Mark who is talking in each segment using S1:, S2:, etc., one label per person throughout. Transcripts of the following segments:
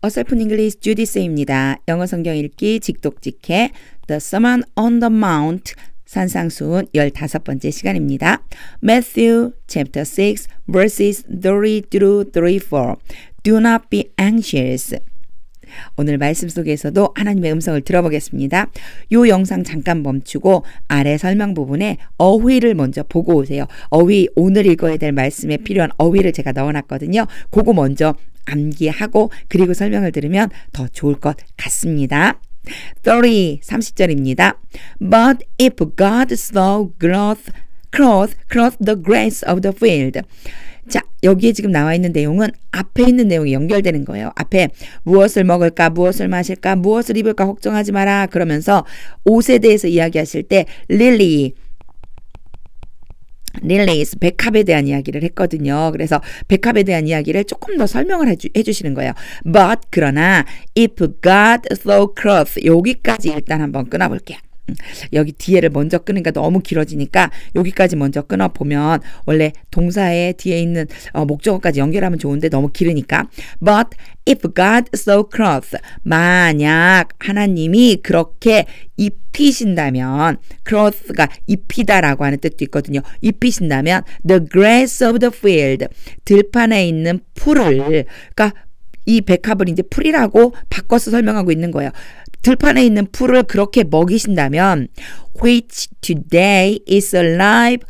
S1: 어설픈 잉글리시 주디스입니다. 영어 성경 읽기 직독직해 The Sermon on the Mount 산상수훈 15번째 시간입니다. Matthew chapter 6 verses 30 through 34 Do not be anxious. 오늘 말씀 속에서도 하나님의 음성을 들어보겠습니다. 이 영상 잠깐 멈추고 아래 설명 부분에 어휘를 먼저 보고 오세요. 어휘, 오늘 읽어야 될 말씀에 필요한 어휘를 제가 넣어놨거든요. 그거 먼저 암기하고 그리고 설명을 들으면 더 좋을 것 같습니다. 30절입니다. But if God so clothe the grass of the field. 자, 여기에 지금 나와 있는 내용은 앞에 있는 내용이 연결되는 거예요. 앞에 무엇을 먹을까, 무엇을 마실까, 무엇을 입을까 걱정하지 마라 그러면서 옷에 대해서 이야기하실 때 릴리스 백합에 대한 이야기를 했거든요. 그래서 백합에 대한 이야기를 조금 더 설명을 해주시는 거예요. But 그러나 if God so clothe 여기까지 일단 한번 끊어볼게요. 여기 뒤에를 먼저 끊으니까 너무 길어지니까 여기까지 먼저 끊어보면 원래 동사의 뒤에 있는 목적어까지 연결하면 좋은데 너무 길으니까 But if God so clothe 만약 하나님이 그렇게 입히신다면 clothe가 입히다라고 하는 뜻도 있거든요. 입히신다면 the grass of the field 들판에 있는 풀을 그러니까 이 백합을 이제 풀이라고 바꿔서 설명하고 있는 거예요. 들판에 있는 풀을 그렇게 먹이신다면 which today is alive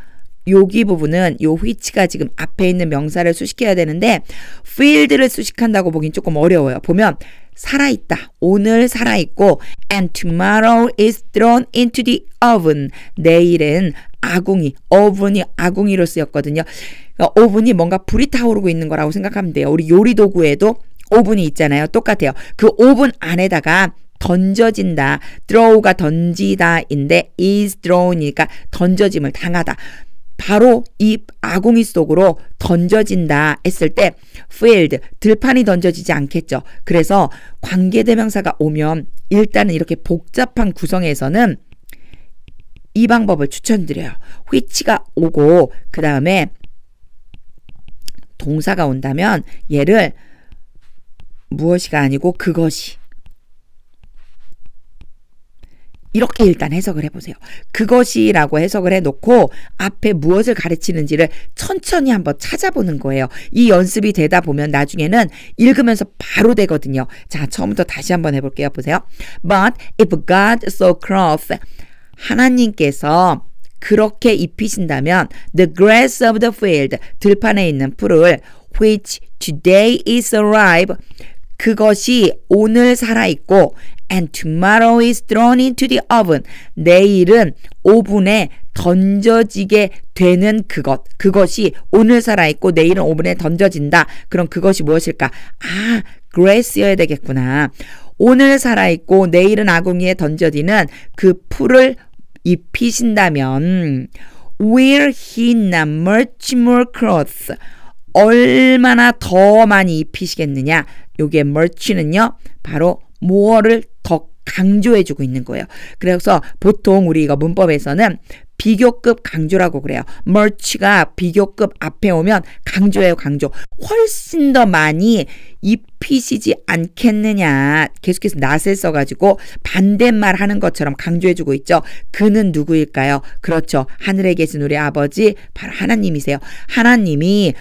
S1: 여기 부분은 요 which가 지금 앞에 있는 명사를 수식해야 되는데 field를 수식한다고 보긴 조금 어려워요. 보면 살아있다. 오늘 살아있고 and tomorrow is thrown into the oven 내일은 오븐이 아궁이로 쓰였거든요. 그러니까 오븐이 뭔가 불이 타오르고 있는 거라고 생각하면 돼요. 우리 요리 도구에도 오븐이 있잖아요. 똑같아요. 그 오븐 안에다가 던져진다. throw가 던지다인데 is thrown이니까 던져짐을 당하다. 바로 이 아궁이 속으로 던져진다 했을 때 field, 들판이 던져지지 않겠죠. 그래서 관계대명사가 오면 일단은 이렇게 복잡한 구성에서는 이 방법을 추천드려요. which가 오고 그 다음에 동사가 온다면 얘를 무엇이가 아니고 그것이 이렇게 일단 해석을 해보세요. 그것이라고 해석을 해놓고 앞에 무엇을 가르치는지를 천천히 한번 찾아보는 거예요. 이 연습이 되다 보면 나중에는 읽으면서 바로 되거든요. 자, 처음부터 다시 한번 해볼게요. 보세요. But if God so clothe 하나님께서 그렇게 입히신다면 the grass of the field 들판에 있는 풀을 which today is alive 그것이 오늘 살아있고 and tomorrow is thrown into the oven 내일은 오븐에 던져지게 되는 그것이 오늘 살아있고 내일은 오븐에 던져진다. 그럼 그것이 무엇일까? grass여야 되겠구나. 오늘 살아있고 내일은 아궁이에 던져지는 그 풀을 입히신다면 will he not much more clothe 얼마나 더 많이 입히시겠느냐. 요게 much는요 바로 more를 더 강조해주고 있는 거예요. 그래서 보통 우리 이거 문법에서는 비교급 강조라고 그래요. much가 비교급 앞에 오면 강조예요. 강조. 훨씬 더 많이 입히시지 않겠느냐. 계속해서 not을 써가지고 반대말 하는 것처럼 강조해주고 있죠. 그는 누구일까요? 그렇죠. 하늘에 계신 우리 아버지 바로 하나님이세요. 하나님이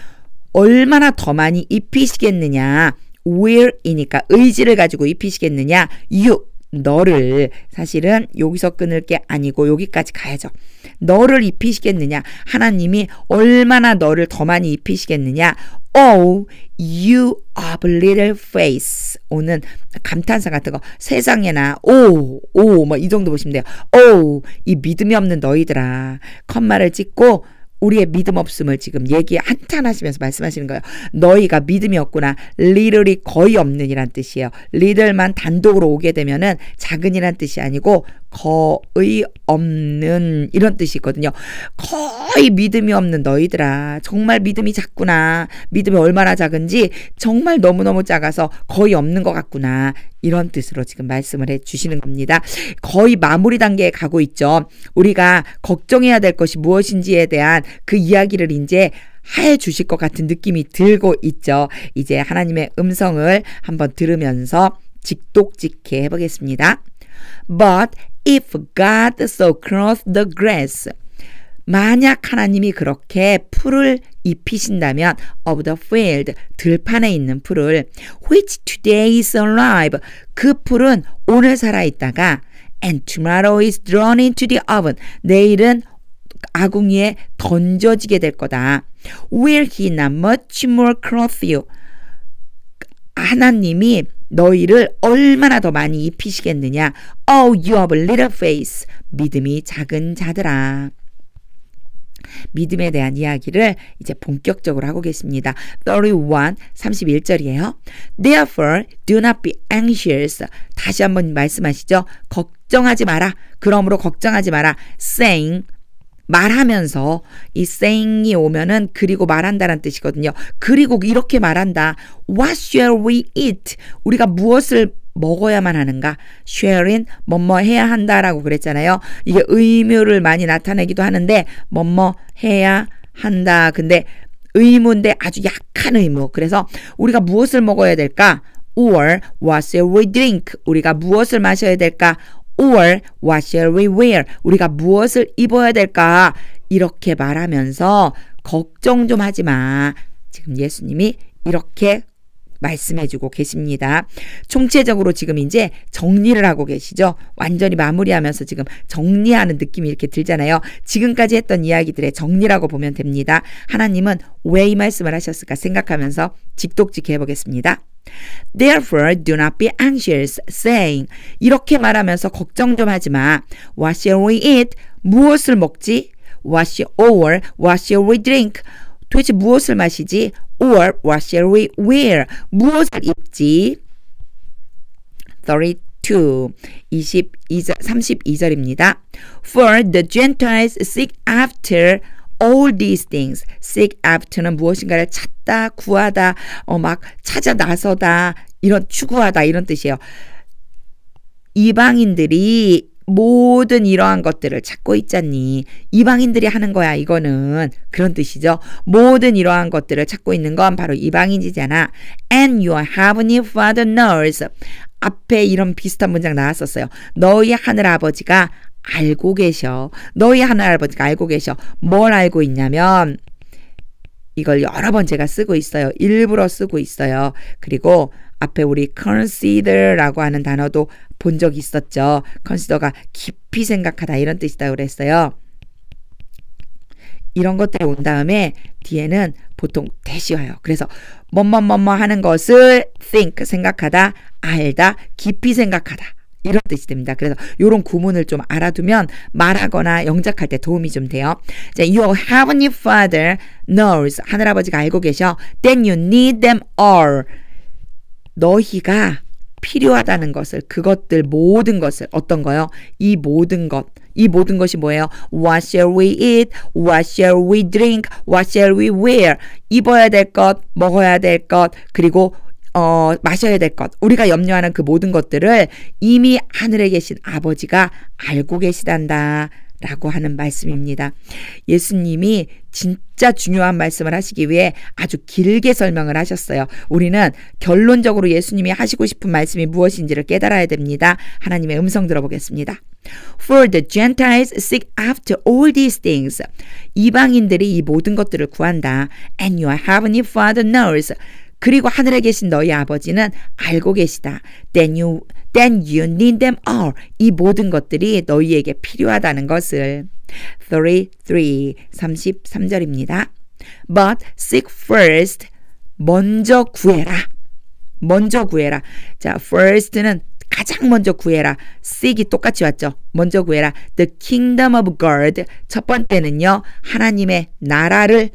S1: 얼마나 더 많이 입히시겠느냐. will이니까 의지를 가지고 입히시겠느냐. you 너를 사실은 여기서 끊을 게 아니고 여기까지 가야죠. 너를 입히시겠느냐. 하나님이 얼마나 너를 더 많이 입히시겠느냐. Oh, you of little faith. 오는 감탄사 같은 거. 세상에나 뭐 이 정도 보시면 돼요. 이 믿음이 없는 너희들아. 컴마를 찍고 우리의 믿음 없음을 지금 얘기 한참 하시면서 말씀하시는 거예요. 너희가 믿음이 없구나. little이 거의 없는 이란 뜻이에요. little만 단독으로 오게 되면은 작은이란 뜻이 아니고 거의 없는 이런 뜻이 있거든요. 거의 믿음이 없는 너희들아. 정말 믿음이 작구나. 믿음이 얼마나 작은지 정말 너무너무 작아서 거의 없는 것 같구나. 이런 뜻으로 지금 말씀을 해주시는 겁니다. 거의 마무리 단계에 가고 있죠. 우리가 걱정해야 될 것이 무엇인지에 대한 그 이야기를 이제 해 주실 것 같은 느낌이 들고 있죠. 이제 하나님의 음성을 한번 들으면서 직독직해 해보겠습니다. But if God so clothed the grass, 만약 하나님이 그렇게 풀을 입히신다면 of the field, 들판에 있는 풀을 which today is alive, 그 풀은 오늘 살아있다가 and tomorrow is thrown into the oven, 내일은 아궁이에 던져지게 될 거다. Will he not much more clothe you? 하나님이 너희를 얼마나 더 많이 입히시겠느냐. Oh, you have little faith. 믿음이 작은 자들아. 믿음에 대한 이야기를 이제 본격적으로 하고 계십니다. 31절이에요. Therefore, do not be anxious. 다시 한번 말씀하시죠. 걱정하지 마라. 그러므로 걱정하지 마라. Saying, 말하면서, 이 saying이 오면은 그리고 말한다는 뜻이거든요. 그리고 이렇게 말한다. What shall we eat? 우리가 무엇을 먹어야만 하는가? sharing, 뭐뭐 해야 한다라고 그랬잖아요. 이게 의무를 많이 나타내기도 하는데 뭐뭐 해야 한다. 근데 의무인데 아주 약한 의무. 그래서 우리가 무엇을 먹어야 될까? or what shall we drink? 우리가 무엇을 마셔야 될까? or what shall we wear? 우리가 무엇을 입어야 될까? 이렇게 말하면서 걱정 좀 하지 마. 지금 예수님이 이렇게 말씀해주고 계십니다. 총체적으로 지금 이제 정리를 하고 계시죠. 완전히 마무리하면서 지금 정리하는 느낌이 이렇게 들잖아요. 지금까지 했던 이야기들의 정리라고 보면 됩니다. 하나님은 왜 이 말씀을 하셨을까 생각하면서 직독직해 보겠습니다. Therefore, do not be anxious, saying, 이렇게 말하면서 걱정 좀 하지 마. What shall we eat? 무엇을 먹지? or what shall we drink? 도대체 무엇을 마시지? or what shall we wear? 무엇을 입지? 32절입니다. For the Gentiles seek after all these things. seek after는 무엇인가를 찾다, 구하다, 막 찾아 나서다, 이런 추구하다 이런 뜻이에요. 이방인들이 모든 이러한 것들을 찾고 있잖니. 이방인들이 하는 거야. 이거는 그런 뜻이죠. 모든 이러한 것들을 찾고 있는 건 바로 이방인이잖아. And your heavenly Father knows. 앞에 이런 비슷한 문장 나왔었어요. 너희 하늘아버지가 알고 계셔. 너희 하늘아버지가 알고 계셔. 뭘 알고 있냐면 이걸 여러 번 제가 쓰고 있어요. 일부러 쓰고 있어요. 그리고 앞에 우리 consider라고 하는 단어도 본 적이 있었죠. consider가 깊이 생각하다 이런 뜻이다 그랬어요. 이런 것들이 온 다음에 뒤에는 보통 대시 와요. 그래서 뭐뭐뭐뭐 하는 것을 think 생각하다, 알다, 깊이 생각하다 이런 뜻이 됩니다. 그래서 이런 구문을 좀 알아두면 말하거나 영작할 때 도움이 좀 돼요. 자, Your heavenly Father knows. 하늘아버지가 알고 계셔. Then you need them all. 너희가 필요하다는 것을, 그것들 모든 것을, 어떤 거요? 이 모든 것. 이 모든 것이 뭐예요? What shall we eat? What shall we drink? What shall we wear? 입어야 될 것, 먹어야 될 것, 그리고 마셔야 될 것. 우리가 염려하는 그 모든 것들을 이미 하늘에 계신 아버지가 알고 계시단다. 라고 하는 말씀입니다. 예수님이 진짜 중요한 말씀을 하시기 위해 아주 길게 설명을 하셨어요. 우리는 결론적으로 예수님이 하시고 싶은 말씀이 무엇인지를 깨달아야 됩니다. 하나님의 음성 들어보겠습니다. For the Gentiles seek after all these things. 이방인들이 이 모든 것들을 구한다. And your heavenly Father knows. 그리고 하늘에 계신 너희 아버지는 알고 계시다. Then you need them all. 이 모든 것들이 너희에게 필요하다는 것을. 33절입니다. But seek first. 먼저 구해라. 먼저 구해라. 자, first는 가장 먼저 구해라. seek이 똑같이 왔죠. 먼저 구해라. The kingdom of God. 첫 번째는요. 하나님의 나라를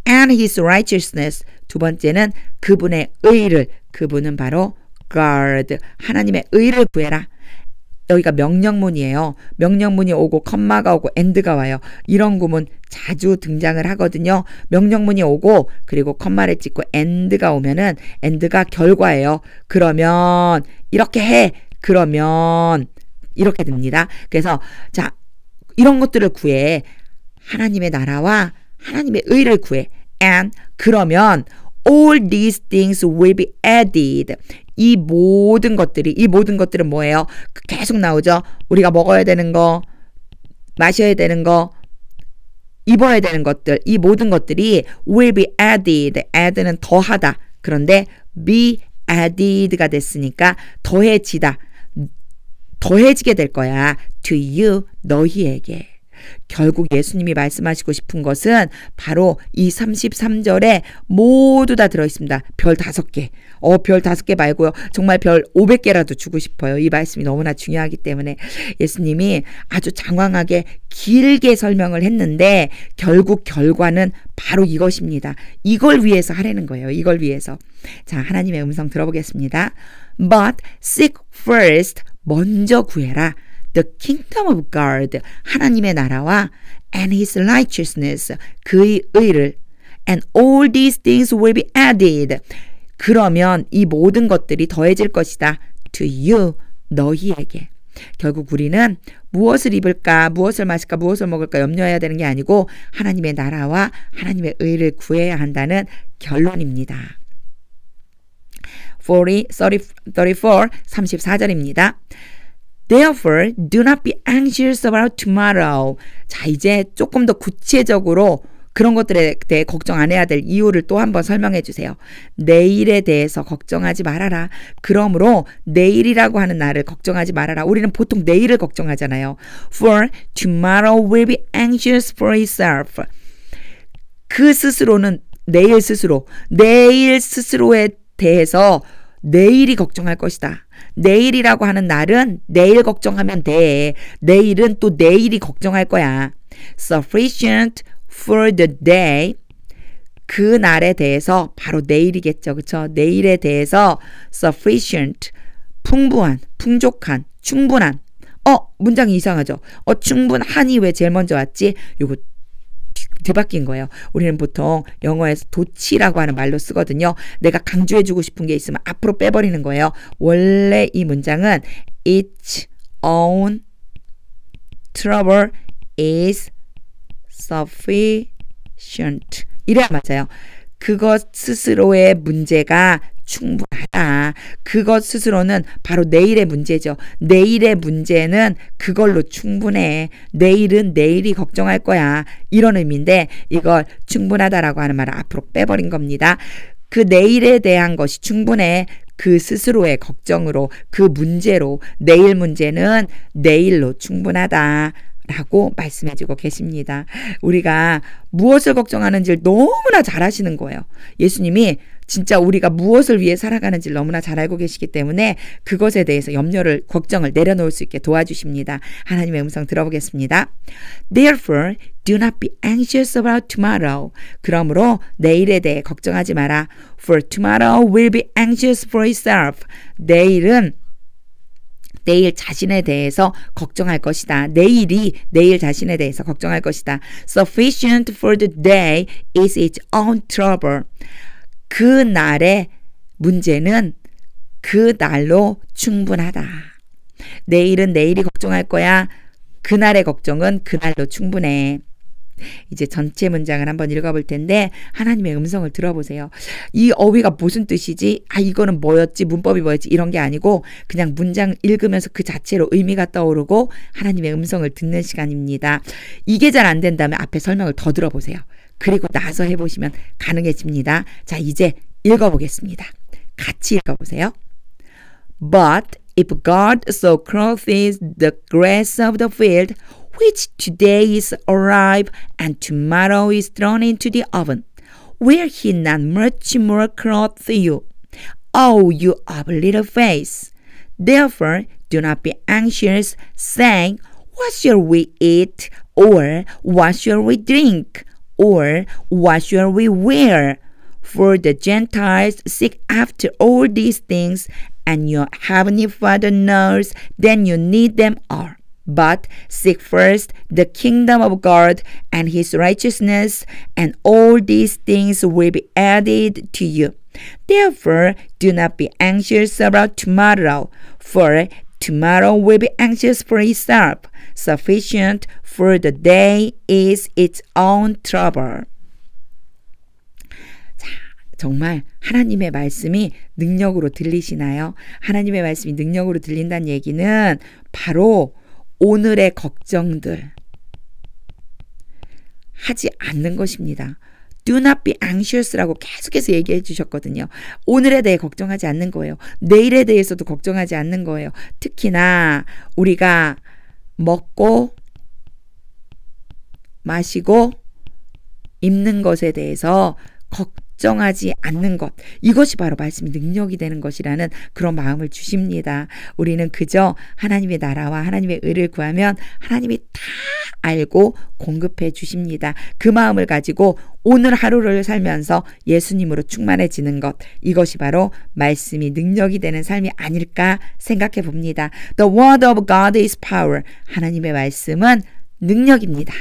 S1: and his righteousness. 두 번째는 그분의 의를. 그분은 바로 God. 하나님의 의를 구해라. 여기가 명령문이에요. 명령문이 오고 컴마가 오고 and가 와요. 이런 구문 자주 등장을 하거든요. 명령문이 오고 그리고 컴마를 찍고 and가 오면은 and가 결과예요. 그러면 이렇게 해. 그러면 이렇게 됩니다. 그래서 자, 이런 것들을 구해. 하나님의 나라와 하나님의 의를 구해. And 그러면 all these things will be added. 이 모든 것들은 뭐예요? 계속 나오죠. 우리가 먹어야 되는 거, 마셔야 되는 거, 입어야 되는 것들, 이 모든 것들이 will be added. add는 더하다. 그런데 be added가 됐으니까 더해지게 될 거야. to you, 너희에게. 결국 예수님이 말씀하시고 싶은 것은 바로 이 33절에 모두 다 들어있습니다. 별 5개. 별 5개 말고요. 정말 별 500개라도 주고 싶어요. 이 말씀이 너무나 중요하기 때문에 예수님이 아주 장황하게 길게 설명을 했는데 결국 결과는 바로 이것입니다. 이걸 위해서 하라는 거예요. 이걸 위해서. 자, 하나님의 음성 들어보겠습니다. But seek first, 먼저 구해라. The kingdom of God, 하나님의 나라와 and his righteousness, 그의 의를 and all these things will be added. 그러면 이 모든 것들이 더해질 것이다. To you, 너희에게. 결국 우리는 무엇을 입을까, 무엇을 마실까, 무엇을 먹을까 염려해야 되는 게 아니고 하나님의 나라와 하나님의 의를 구해야 한다는 결론입니다. 34절입니다. Therefore, do not be anxious about tomorrow. 자, 이제 조금 더 구체적으로 그런 것들에 대해 걱정 안 해야 될 이유를 또 한번 설명해 주세요. 내일에 대해서 걱정하지 말아라. 그러므로 내일이라고 하는 날을 걱정하지 말아라. 우리는 보통 내일을 걱정하잖아요. For tomorrow will be anxious for itself. 그 스스로는 내일 스스로에 대해서 내일이 걱정할 것이다. 내일이라고 하는 날은 내일 걱정하면 돼. 내일은 또 내일이 걱정할 거야. Sufficient for the day. 그 날에 대해서 바로 내일이겠죠. 그렇죠? 내일에 대해서 sufficient. 풍부한, 풍족한, 충분한. 문장이 이상하죠? 충분한이 왜 제일 먼저 왔지? 요거 뒤바뀐 거예요. 우리는 보통 영어에서 도치라고 하는 말로 쓰거든요. 내가 강조해주고 싶은 게 있으면 앞으로 빼버리는 거예요. 원래 이 문장은 its own trouble is sufficient. 이래야 맞아요. 그것 스스로의 문제가 충분하다. 그것 스스로는 바로 내일의 문제죠. 내일의 문제는 그걸로 충분해. 내일은 내일이 걱정할 거야. 이런 의미인데 이걸 충분하다라고 하는 말을 앞으로 빼버린 겁니다. 그 내일에 대한 것이 충분해. 그 스스로의 걱정으로, 그 문제로 내일 문제는 내일로 충분하다. 라고 말씀해주고 계십니다. 우리가 무엇을 걱정하는지를 너무나 잘 아시는 거예요. 예수님이 진짜 우리가 무엇을 위해 살아가는지를 너무나 잘 알고 계시기 때문에 그것에 대해서 염려를, 걱정을 내려놓을 수 있게 도와주십니다. 하나님의 음성 들어보겠습니다. Therefore, do not be anxious about tomorrow. 그러므로 내일에 대해 걱정하지 마라. For tomorrow will be anxious for itself. 내일은 내일 자신에 대해서 걱정할 것이다. 내일이 내일 자신에 대해서 걱정할 것이다. Sufficient for the day is its own trouble. 그 날의 문제는 그 날로 충분하다. 내일은 내일이 걱정할 거야. 그날의 걱정은 그날로 충분해. 이제 전체 문장을 한번 읽어볼 텐데 하나님의 음성을 들어보세요. 이 어휘가 무슨 뜻이지? 이거는 뭐였지? 문법이 뭐였지? 이런 게 아니고 그냥 문장 읽으면서 그 자체로 의미가 떠오르고 하나님의 음성을 듣는 시간입니다. 이게 잘 안 된다면 앞에 설명을 더 들어보세요. 그리고 나서 해보시면 가능해집니다. 자, 이제 읽어보겠습니다. 같이 읽어보세요. But if God so clothes the grass of the field, which today is alive and tomorrow is thrown into the oven, will he not much more clothe you, O you of little faith? Therefore do not be anxious, saying, What shall we eat? Or what shall we drink? Or what shall we wear? For the Gentiles seek after all these things, and your heavenly Father knows that you need them all. But seek first the kingdom of God and his righteousness, and all these things will be added to you. Therefore, do not be anxious about tomorrow, for tomorrow will be anxious for itself. Sufficient for the day is its own trouble. 정말 하나님의 말씀이 능력으로 들리시나요? 하나님의 말씀이 능력으로 들린다는 얘기는 바로 오늘의 걱정들 하지 않는 것입니다. Do not be anxious라고 계속해서 얘기해 주셨거든요. 오늘에 대해 걱정하지 않는 거예요. 내일에 대해서도 걱정하지 않는 거예요. 특히나 우리가 먹고 마시고 입는 것에 대해서 걱정하지 않는 것, 이것이 바로 말씀이 능력이 되는 것이라는 그런 마음을 주십니다. 우리는 그저 하나님의 나라와 하나님의 의를 구하면 하나님이 다 알고 공급해 주십니다. 그 마음을 가지고 오늘 하루를 살면서 예수님으로 충만해지는 것, 이것이 바로 말씀이 능력이 되는 삶이 아닐까 생각해 봅니다. The word of God is power. 하나님의 말씀은 능력입니다.